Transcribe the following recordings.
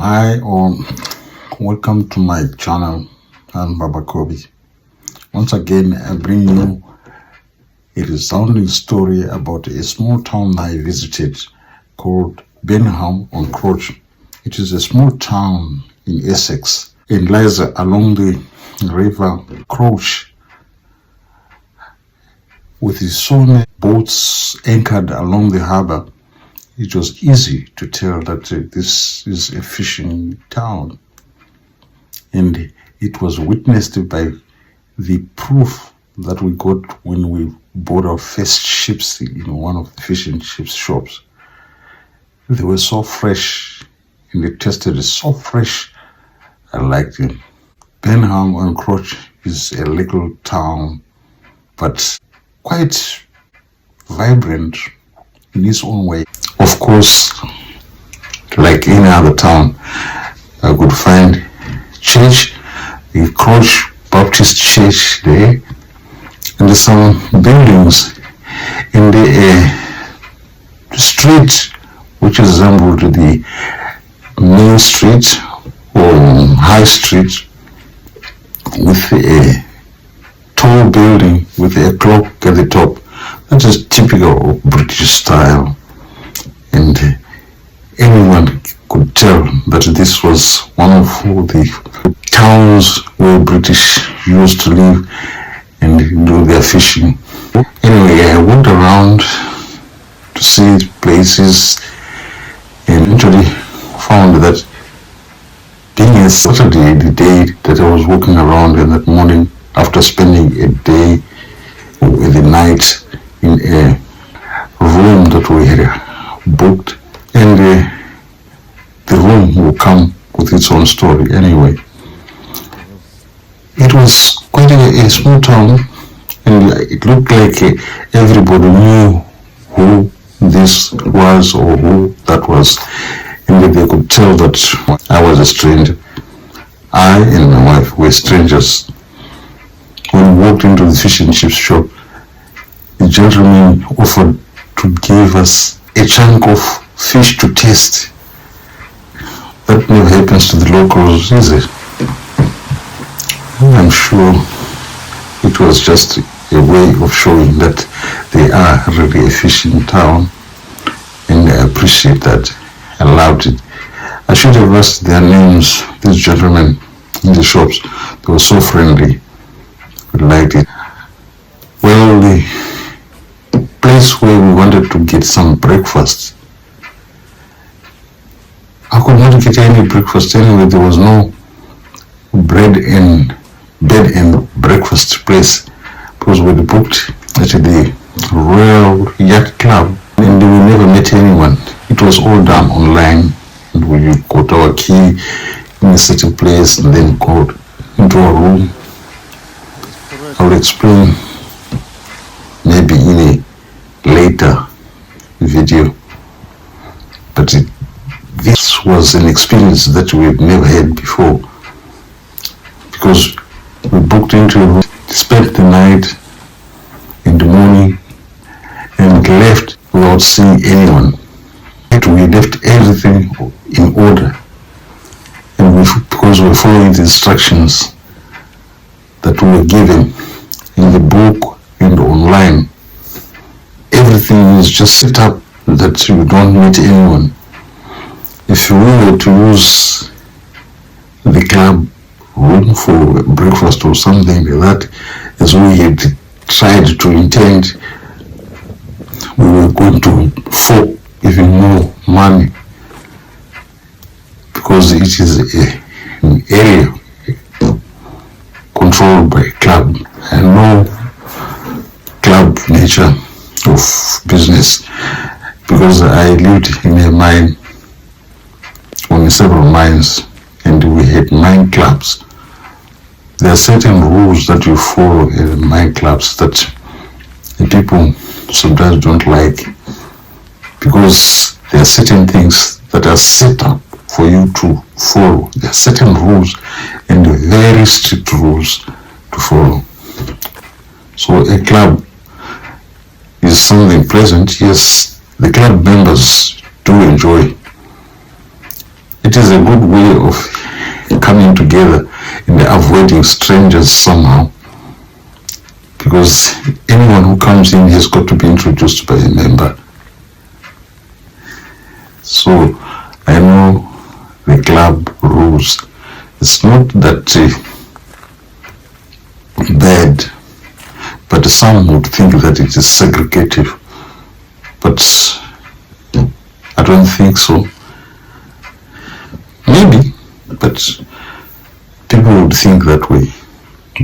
Hi, welcome to my channel. I'm Baba Kobi. Once again, I bring you a resounding story about a small town I visited called Burnham on Crouch. It is a small town in Essex. It lies along the river Crouch with so many boats anchored along the harbor. It was easy to tell that this is a fishing town, and it was witnessed by the proof that we got when we bought our first ships in one of the fishing ships shops. They were so fresh, and they tasted so fresh. I liked it. Burnham on Crouch is a little town, but quite vibrant in its own way. Of course, like any other town, I could find church, the Crouch Baptist Church there, and there's some buildings in the street which resembled the main street or high street, with a tall building with a clock at the top. That is typical of British style, and anyone could tell that this was one of the towns where British used to live and do their fishing. Anyway, I went around to see places and eventually found that being a Saturday, the day that I was walking around in that morning after spending a day with the night in a room that we had booked, and the room will come with its own story anyway. It was quite a small town, and it looked like everybody knew who this was or who that was, and they could tell that I was a stranger. I and my wife were strangers. When we walked into the fish and chips shop, the gentleman offered to give us a chunk of fish to taste. That never happens to the locals, is it? I'm sure it was just a way of showing that they are really a fishing town, and I appreciate that. I loved it. I should have asked their names, these gentlemen in the shops. They were so friendly. I liked it. Well, the place where we wanted to get some breakfast, I could not get any breakfast anyway. There was no bed and breakfast place, because we booked at the Royal Yacht Club and we never met anyone. It was all done online, and we got our key in a certain place and then got into a room. I will explain maybe in a later video, but this was an experience that we had never had before, because we booked into a room, spent the night in the morning, and left without seeing anyone. We left everything in order, and because we were following the instructions that we were given in the book and online. Everything is just set up that you don't meet anyone. If you were to use the club room for breakfast or something like that, as we had tried to intend, we were going to fork even more money, because it is an area controlled by a club, and no club nature of business, because I lived in a mine, on several mines, and we had mine clubs. There are certain rules that you follow in mine clubs that the people sometimes don't like, because there are certain things that are set up for you to follow. There are certain rules, and very strict rules to follow. So a club is something pleasant. Yes, the club members do enjoy it is a good way of coming together and avoiding strangers somehow, because anyone who comes in has got to be introduced by a member. So I know the club rules. It's not that bad, but some would think that it is segregative. But I don't think so. Maybe, but people would think that way.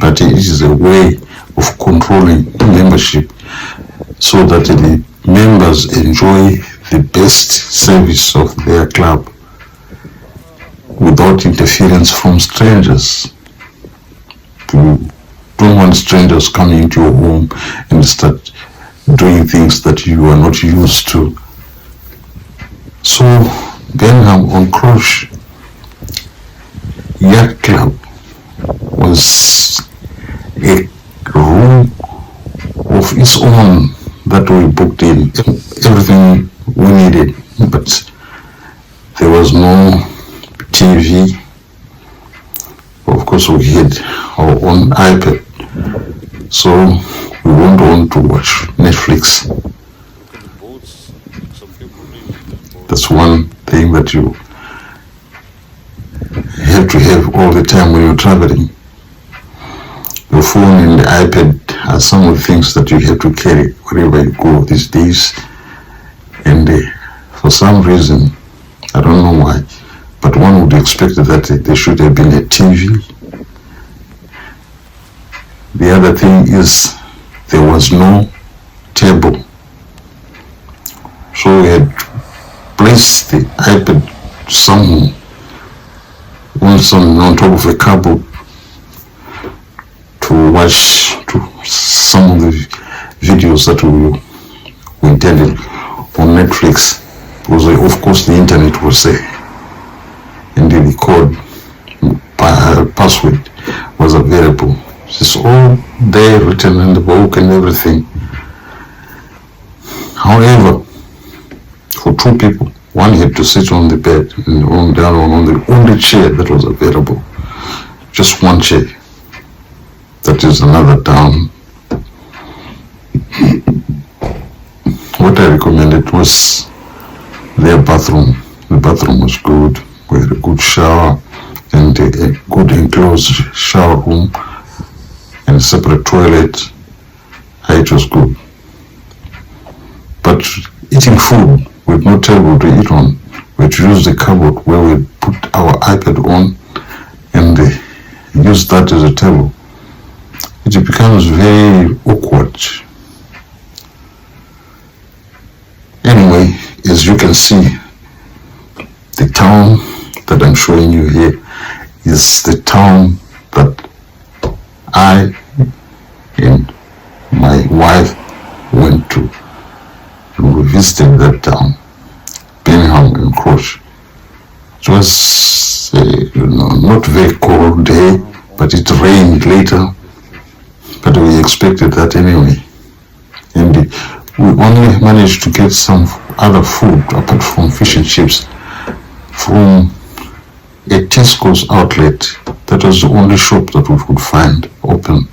But it is a way of controlling membership so that the members enjoy the best service of their club without interference from strangers. You don't want strangers coming into your home and start doing things that you are not used to. So Burnham on Crush Yacht Club was a room of its own that we booked in, everything we needed, but there was no TV. Of course, we had our own iPad, so we went on to watch Netflix. That's one thing that you have to have all the time when you're traveling. Your phone and the iPad are some of the things that you have to carry wherever you go these days. And for some reason, I don't know why, but one would expect that there should have been a TV. The other thing is there was no table. So we had placed the iPad somewhere on top of a cupboard to watch some of the videos that we intended on Netflix, because of course the internet was there and the code password was available. It's all there written in the book and everything. However, for two people, one had to sit on the bed and on down on the only chair that was available. Just one chair. That is another down. What I recommended was their bathroom. The bathroom was good. We had a good shower and a good enclosed shower room and a separate toilet. It was good. But eating food with no table to eat on, we had to use the cupboard where we put our iPad on and use that as a table. It becomes very awkward. Anyway, as you can see, the town that I'm showing you here is the town that I and my wife went to. And we visited that town, Burnham and Crush. It was not very cold day, but it rained later. But we expected that anyway. And we only managed to get some other food apart from fish and chips from a Tesco's outlet. That was the only shop that we could find open.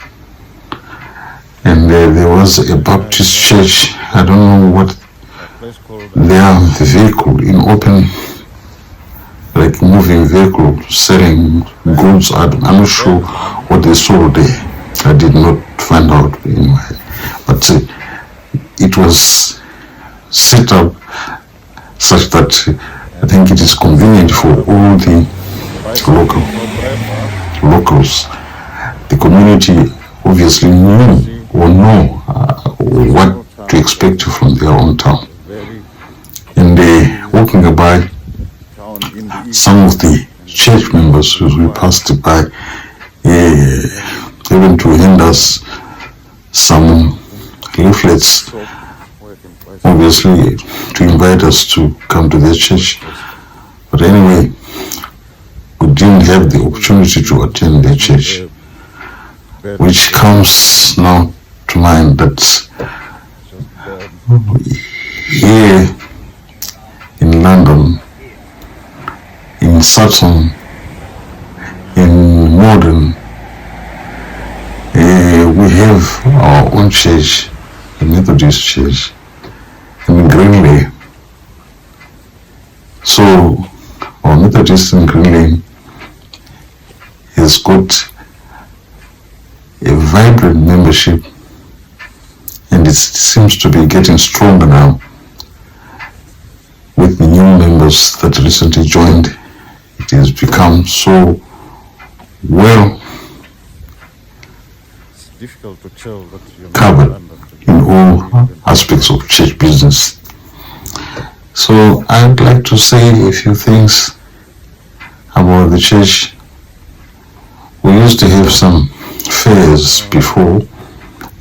And there was a Baptist church, I don't know what their vehicle in open, like moving vehicle selling goods. I'm not sure what they sold there. I did not find out anyway. But it was set up such that I think it is convenient for all the locals. The community obviously knew or know what to expect from their own town. And walking by, some of the church members as we passed by, even to hand us some leaflets, obviously to invite us to come to their church. But anyway, we didn't have the opportunity to attend their church, which comes now to mind that here in London, in in Sutton, in Modern, we have our own church, the Methodist Church, in Greenley. So our Methodist in Greenley has got a vibrant membership, and it seems to be getting stronger now with the new members that recently joined. It has become so well difficult to tell that you're covered in all aspects of church business. So I'd like to say a few things about the church. We used to have some fairs before,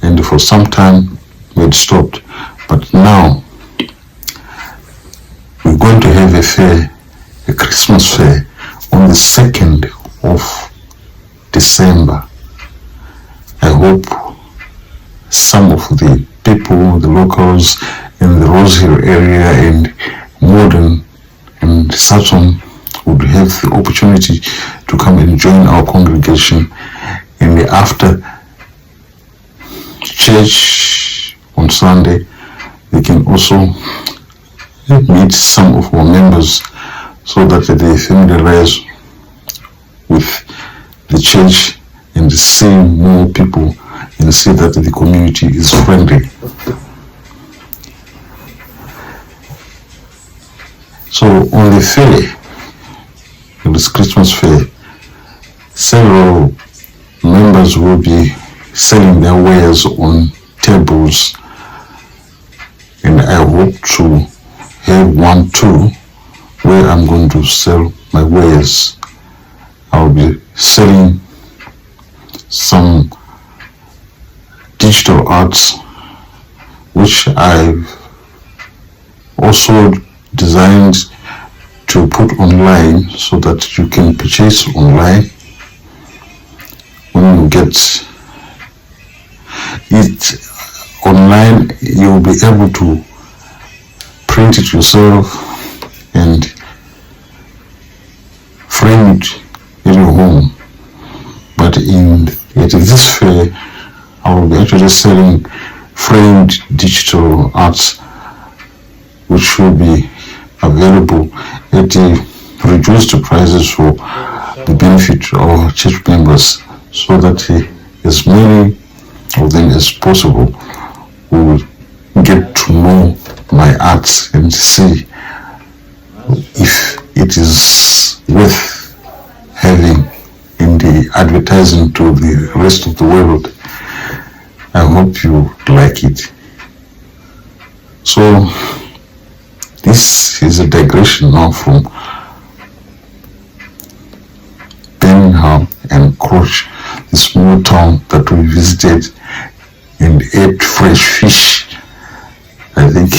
and for some time we had stopped, but now we're going to have a fair, a Christmas fair, on the 2nd of December. I hope some of the people, the locals in the Rose Hill area and Modern and Sutton would have the opportunity to come and join our congregation. And after church on Sunday, they can also meet some of our members so that they familiarize with the church and see more people and see that the community is friendly. So on the fair, this Christmas fair, several members will be selling their wares on tables, and I hope to have one too where I'm going to sell my wares. I'll be selling some digital arts which I've also designed to put online so that you can purchase online. When you get it online, you'll be able to print it yourself and frame it in your home. But at this fair, I will be actually selling framed digital arts which will be available at reduced prices for the benefit of our church members, so that as many of them as possible will get to know my arts and see if it is worth having in the advertising to the rest of the world. I hope you like it. So this is a digression now from Burnham and Crouch, the small town that we visited and ate fresh fish. I think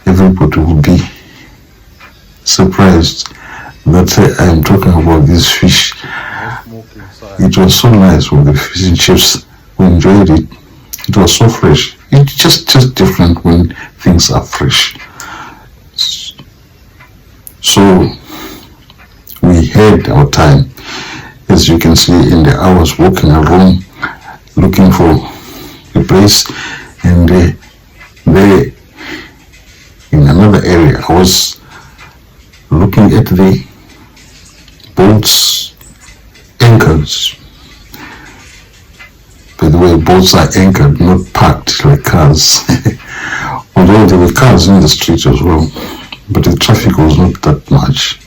everybody will be surprised that I am talking about this fish. It was so nice with the fish and chips. We enjoyed it. It was so fresh. It's just different when things are fresh. So we had our time. As you can see, I was walking around looking for a place, and there in another area I was looking at the boats anchored. By the way, boats are anchored, not parked like cars. Although there were cars in the street as well, but the traffic was not that much.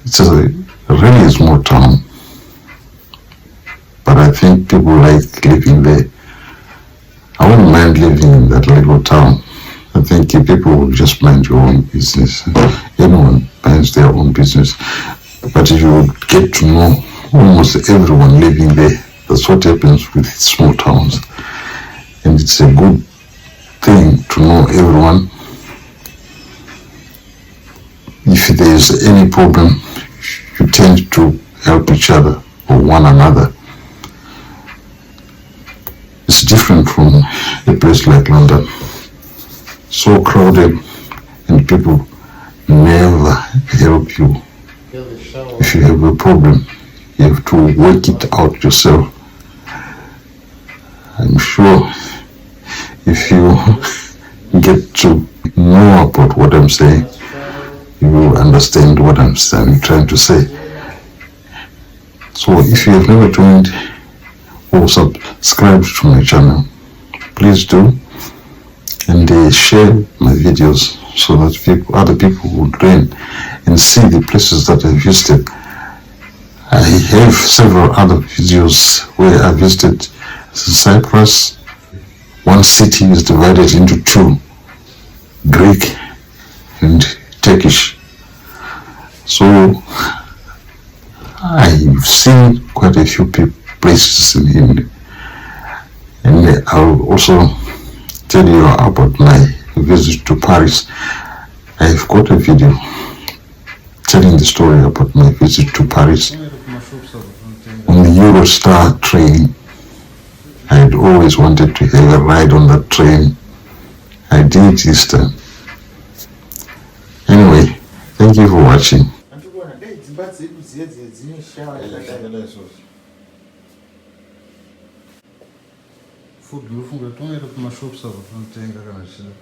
It's a really small town, but I think people like living there. I wouldn't mind living in that little town. I think people will just mind your own business. Everyone minds their own business. But if you would get to know almost everyone living there, that's what happens with small towns. And it's a good thing to know everyone. If there is any problem, you tend to help each other or one another. It's different from a place like London. So crowded, and people never help you If you have a problem, you have to work it out yourself. I'm sure if you get to know about what I'm saying, you will understand what I'm trying to say. So if you have never joined or subscribed to my channel, please do, and share my videos so that other people will learn and see the places that I visited. I have several other videos where I visited Cyprus. One city is divided into two, Greek and Turkish. So I've seen quite a few places in and I'll also tell you about my visit to Paris. I've got a video telling the story about my visit to Paris on the Eurostar train. I had always wanted to have a ride on that train. I did this time. Anyway, thank you for watching. Food lufunga tonera kumashop sabo ntenga kana chini.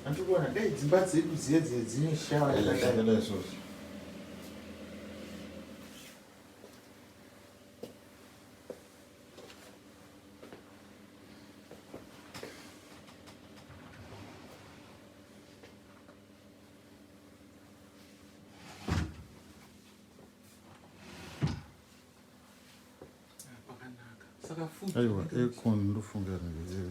Andikuona dai dzimba dzedu dzine shawa yakadai. Aiwa, aircon lufunga nje.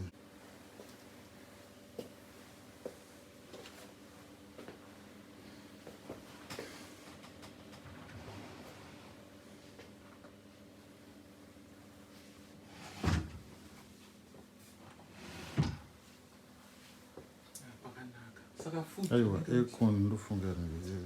Aiwa, aircon lufunga nje.